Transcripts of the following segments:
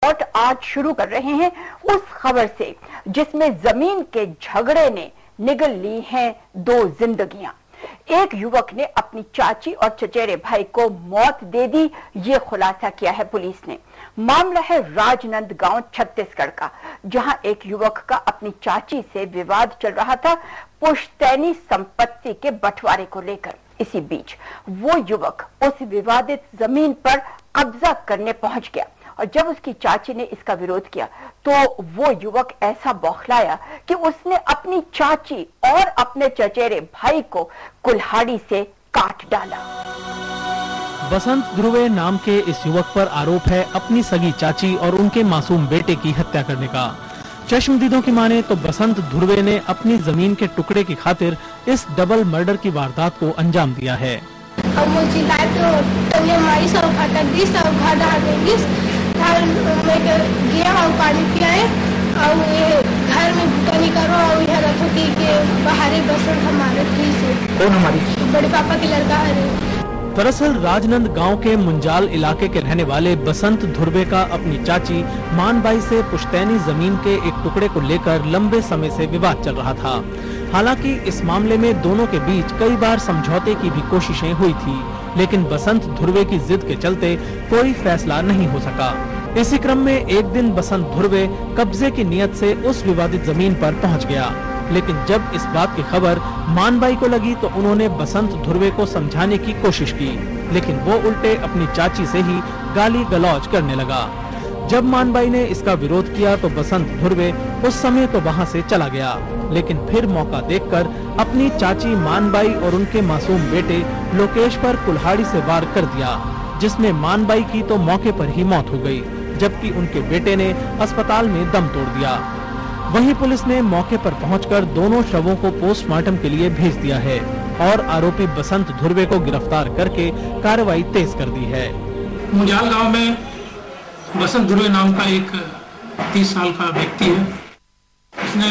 और आज शुरू कर रहे हैं उस खबर से जिसमें जमीन के झगड़े ने निगल ली हैं दो जिंदगियां। एक युवक ने अपनी चाची और चचेरे भाई को मौत दे दी, ये खुलासा किया है पुलिस ने। मामला है राजनांदगांव छत्तीसगढ़ का, जहां एक युवक का अपनी चाची से विवाद चल रहा था पुश्तैनी संपत्ति के बंटवारे को लेकर। इसी बीच वो युवक उस विवादित जमीन पर कब्जा करने पहुंच गया और जब उसकी चाची ने इसका विरोध किया तो वो युवक ऐसा बौखलाया कि उसने अपनी चाची और अपने चचेरे भाई को कुल्हाड़ी से काट डाला। बसंत ध्रुवे नाम के इस युवक पर आरोप है अपनी सगी चाची और उनके मासूम बेटे की हत्या करने का। चश्मदीदों की माने तो बसंत ध्रुवे ने अपनी जमीन के टुकड़े की खातिर इस डबल मर्डर की वारदात को अंजाम दिया है। गया और पानी पिलाए और घर में भुगतानी करो और यह रखो कि बाहर बसंत हमारे से कौन हमारी बड़े पापा के लड़का है। दरअसल राजनांदगांव के मुंजाल इलाके के रहने वाले बसंत ध्रुवे का अपनी चाची मानबाई से पुश्तैनी जमीन के एक टुकड़े को लेकर लंबे समय से विवाद चल रहा था। हालांकि इस मामले में दोनों के बीच कई बार समझौते की भी कोशिशें हुई थी, लेकिन बसंत ध्रुवे की जिद के चलते कोई फैसला नहीं हो सका। इसी क्रम में एक दिन बसंत ध्रुवे कब्जे की नियत से उस विवादित जमीन पर पहुंच गया, लेकिन जब इस बात की खबर मानबाई को लगी तो उन्होंने बसंत ध्रुवे को समझाने की कोशिश की, लेकिन वो उल्टे अपनी चाची से ही गाली गलौज करने लगा। जब मानबाई ने इसका विरोध किया तो बसंत ध्रुवे उस समय तो वहां से चला गया, लेकिन फिर मौका देखकर अपनी चाची मानबाई और उनके मासूम बेटे लोकेश पर कुल्हाड़ी से वार कर दिया, जिसमें मानबाई की तो मौके पर ही मौत हो गई, जबकि उनके बेटे ने अस्पताल में दम तोड़ दिया। वहीं पुलिस ने मौके पर पहुंचकर दोनों शवों को पोस्टमार्टम के लिए भेज दिया है और आरोपी बसंत ध्रुवे को गिरफ्तार करके कार्रवाई तेज कर दी है। मुंजाल गांव में बसंत ध्रुवे नाम का एक 30 साल का व्यक्ति है। उसने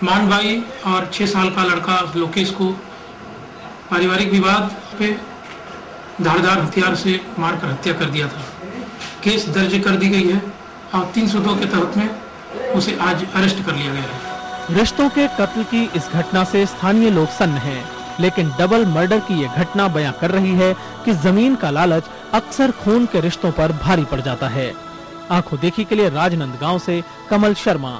मानबाई और 6 साल का लड़का लोकेश को पारिवारिक विवाद पे धारदार हथियार से मारकर हत्या कर दिया था। केस दर्ज कर दी गई है और 302 के तहत में उसे आज अरेस्ट कर लिया गया है। रिश्तों के कत्ल की इस घटना से स्थानीय लोग सन्न हैं, लेकिन डबल मर्डर की ये घटना बयां कर रही है कि जमीन का लालच अक्सर खून के रिश्तों पर भारी पड़ जाता है। आंखों देखी के लिए राजनांदगांव से कमल शर्मा।